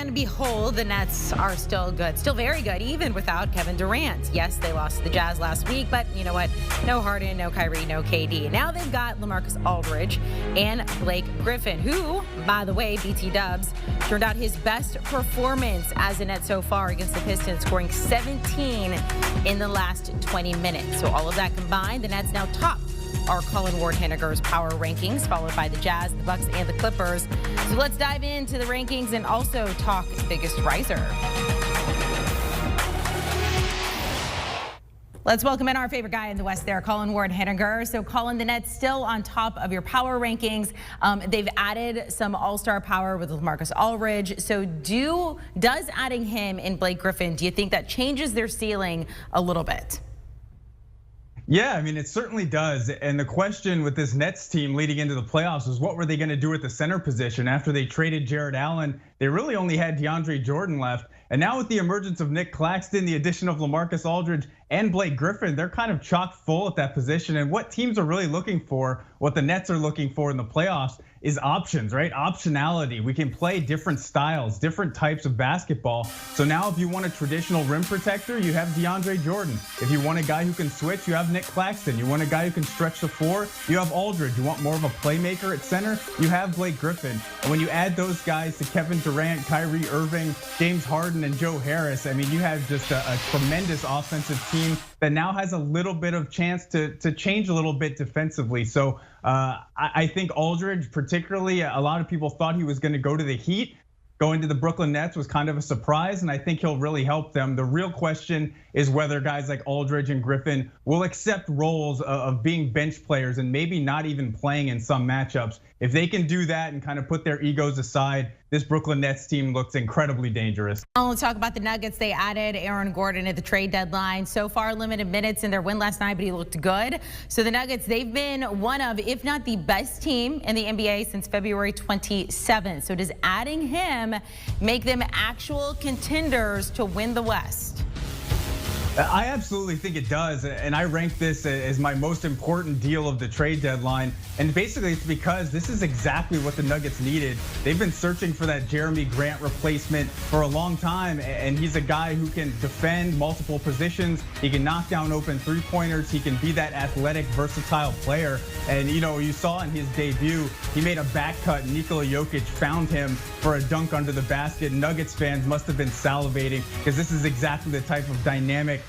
and behold, the Nets are still good, still very good, even without Kevin Durant. Yes, they lost to the Jazz last week, but you know what? No Harden, no Kyrie, no KD. Now they've got LaMarcus Aldridge and Blake Griffin, who, by the way, BT Dubs, turned out his best performance as a Net so far against the Pistons, scoring 17 in the last 20 minutes. So all of that combined, the Nets now top our Colin Ward-Henninger's power rankings, followed by the Jazz, the Bucks, and the Clippers. So let's dive into the rankings and also talk biggest riser. Let's welcome in our favorite guy in the West there, Colin Ward-Henninger. So Colin, the Nets still on top of your power rankings. They've added some all-star power with LaMarcus Aldridge. So does adding him and Blake Griffin, do you think that changes their ceiling a little bit? Yeah, I mean, it certainly does. And the question with this Nets team leading into the playoffs was what were they going to do at the center position after they traded Jarrett Allen? They really only had DeAndre Jordan left. And now with the emergence of Nick Claxton, the addition of LaMarcus Aldridge and Blake Griffin, they're kind of chock full at that position. And what teams are really looking for, what the Nets are looking for in the playoffs is options, right? Optionality. We can play different styles, different types of basketball. So now if you want a traditional rim protector, you have DeAndre Jordan. If you want a guy who can switch, you have Nick Claxton. You want a guy who can stretch the floor, you have Aldridge. You want more of a playmaker at center, you have Blake Griffin. And when you add those guys to Kevin Durant, Kyrie Irving, James Harden, and Joe Harris, I mean, you have just a tremendous offensive team that now has a little bit of chance to change a little bit defensively. So I think Aldridge, particularly, a lot of people thought he was going to go to the Heat. Going to the Brooklyn Nets was kind of a surprise, and I think he'll really help them. The real question is whether guys like Aldridge and Griffin will accept roles of being bench players and maybe not even playing in some matchups. If they can do that and kind of put their egos aside, this Brooklyn Nets team looks incredibly dangerous. Let's talk about the Nuggets. They added Aaron Gordon at the trade deadline. So far, limited minutes in their win last night, but he looked good. So the Nuggets, they've been one of, if not the best team in the NBA since February 27th. So does adding him make them actual contenders to win the West? I absolutely think it does, and I rank this as my most important deal of the trade deadline. And basically it's because this is exactly what the Nuggets needed. They've been searching for that Jeremy Grant replacement for a long time, and he's a guy who can defend multiple positions. He can knock down open three-pointers. He can be that athletic, versatile player. And you saw in his debut, he made a back cut. Nikola Jokic found him for a dunk under the basket. Nuggets fans must have been salivating because this is exactly the type of dynamic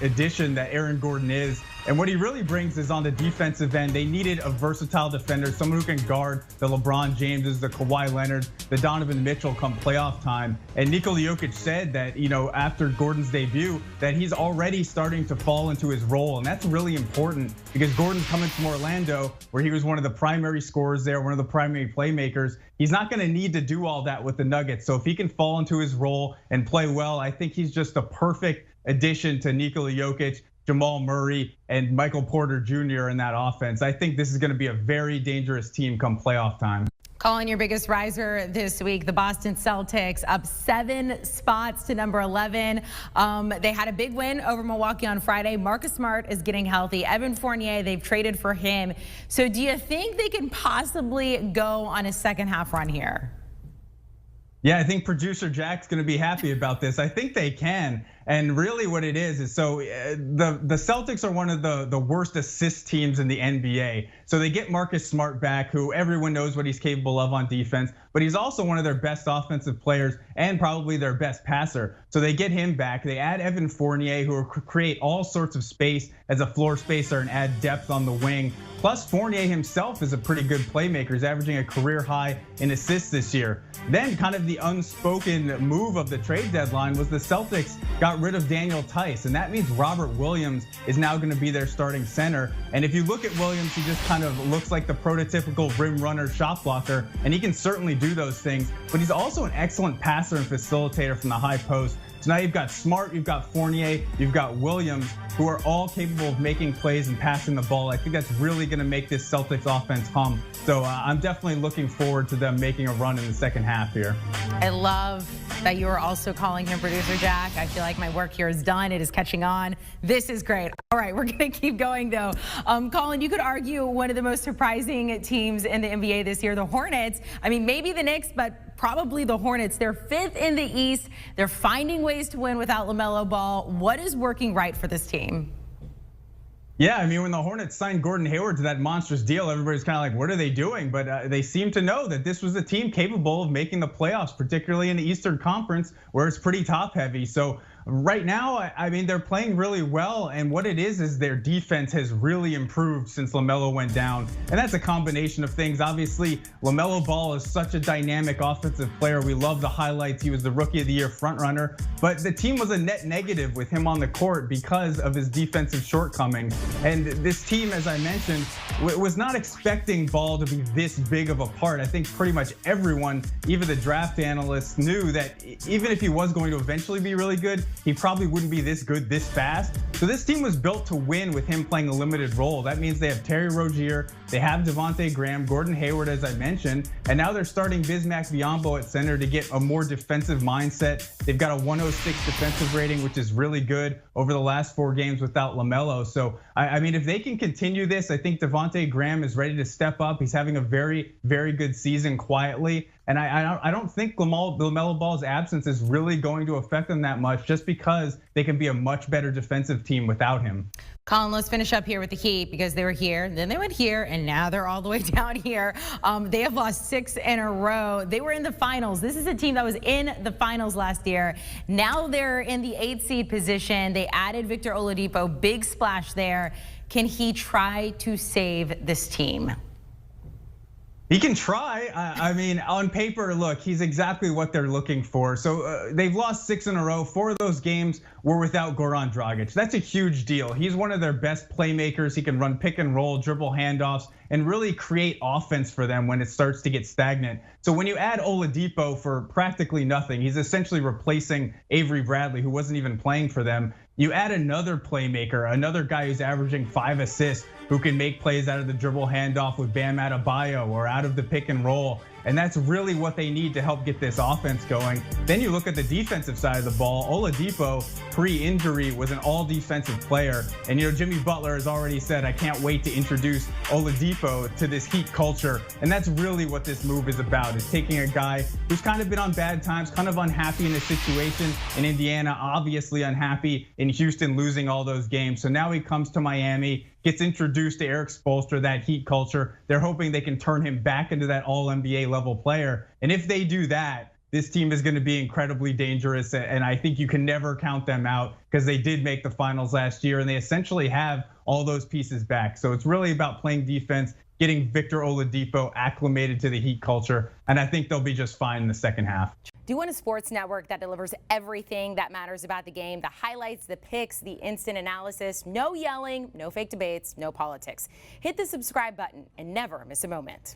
addition that Aaron Gordon is. And what he really brings is on the defensive end, they needed a versatile defender, someone who can guard the LeBron Jameses, the Kawhi Leonards, the Donovan Mitchell come playoff time. And Nikola Jokic said that, after Gordon's debut, that he's already starting to fall into his role. And that's really important because Gordon's coming from Orlando, where he was one of the primary scorers there, one of the primary playmakers. He's not going to need to do all that with the Nuggets. So if he can fall into his role and play well, I think he's just a perfect addition to Nikola Jokic, Jamal Murray, and Michael Porter Jr. in that offense. I think this is going to be a very dangerous team come playoff time. Calling your biggest riser this week, the Boston Celtics up 7 spots to number 11. They had a big win over Milwaukee on Friday. Marcus Smart is getting healthy. Evan Fournier, they've traded for him. So do you think they can possibly go on a second half run here? Yeah, I think producer Jack's going to be happy about this. I think they can. And really what it is so the Celtics are one of the worst assist teams in the NBA. So they get Marcus Smart back, who everyone knows what he's capable of on defense, but he's also one of their best offensive players and probably their best passer. So they get him back. They add Evan Fournier, who will create all sorts of space as a floor spacer and add depth on the wing. Plus Fournier himself is a pretty good playmaker. He's averaging a career high in assists this year. Then kind of the unspoken move of the trade deadline was the Celtics got rid of Daniel Tice, and that means Robert Williams is now going to be their starting center. And if you look at Williams, he just kind of looks like the prototypical rim runner, shot blocker, and he can certainly do those things, but he's also an excellent passer and facilitator from the high post. So now you've got Smart, you've got Fournier, you've got Williams, who are all capable of making plays and passing the ball. I think that's really going to make this Celtics offense hum. So I'm definitely looking forward to them making a run in the second half here. I love that you are also calling him producer Jack. I feel like my work here is done. It is catching on. This is great. All right, we're going to keep going, though. Colin, you could argue one of the most surprising teams in the NBA this year, the Hornets. I mean, maybe the Knicks, but probably the Hornets. They're 5th in the East. They're finding ways to win without LaMelo Ball. What is working right for this team? Yeah, I mean, when the Hornets signed Gordon Hayward to that monstrous deal, everybody's kind of like, what are they doing? But they seem to know that this was a team capable of making the playoffs, particularly in the Eastern Conference, where it's pretty top heavy. So right now, I mean, they're playing really well. And what it is their defense has really improved since LaMelo went down. And that's a combination of things. Obviously, LaMelo Ball is such a dynamic offensive player. We love the highlights. He was the Rookie of the Year frontrunner. But the team was a net negative with him on the court because of his defensive shortcomings. And this team, as I mentioned, was not expecting Ball to be this big of a part. I think pretty much everyone, even the draft analysts, knew that even if he was going to eventually be really good, he probably wouldn't be this good this fast. So this team was built to win with him playing a limited role. That means they have Terry Rozier, they have Devontae Graham, Gordon Hayward, as I mentioned, and now they're starting Bismack Biyombo at center to get a more defensive mindset. They've got a 106 defensive rating, which is really good over the last 4 games without LaMelo. So I mean, if they can continue this, I think Devontae Graham is ready to step up. He's having a very, very good season quietly. And I don't think LaMelo Ball's absence is really going to affect them that much, just because they can be a much better defensive team without him. Colin, let's finish up here with the Heat, because they were here, then they went here, and now they're all the way down here. They have lost 6 in a row. They were in the finals. This is a team that was in the finals last year. Now they're in the 8th seed position. They added Victor Oladipo, big splash there. Can he try to save this team? He can try. I mean, on paper, look, he's exactly what they're looking for. So they've lost 6 in a row. 4 of those games were without Goran Dragic. That's a huge deal. He's one of their best playmakers. He can run pick and roll, dribble handoffs, and really create offense for them when it starts to get stagnant. So when you add Oladipo for practically nothing, he's essentially replacing Avery Bradley, who wasn't even playing for them. You add another playmaker, another guy who's averaging 5 assists, who can make plays out of the dribble handoff with Bam Adebayo or out of the pick and roll. And that's really what they need to help get this offense going. Then you look at the defensive side of the ball. Oladipo, pre-injury, was an all-defensive player. And Jimmy Butler has already said, I can't wait to introduce Oladipo to this Heat culture. And that's really what this move is about, is taking a guy who's kind of been on bad times, kind of unhappy in his situation in Indiana, obviously unhappy in Houston, losing all those games. So now he comes to Miami, gets introduced to Eric Spoelstra, that Heat culture. They're hoping they can turn him back into that all-NBA level player. And if they do that, this team is going to be incredibly dangerous. And I think you can never count them out, because they did make the finals last year and they essentially have all those pieces back. So it's really about playing defense, getting Victor Oladipo acclimated to the Heat culture. And I think they'll be just fine in the second half. Do you want a sports network that delivers everything that matters about the game? The highlights, the picks, the instant analysis, no yelling, no fake debates, no politics. Hit the subscribe button and never miss a moment.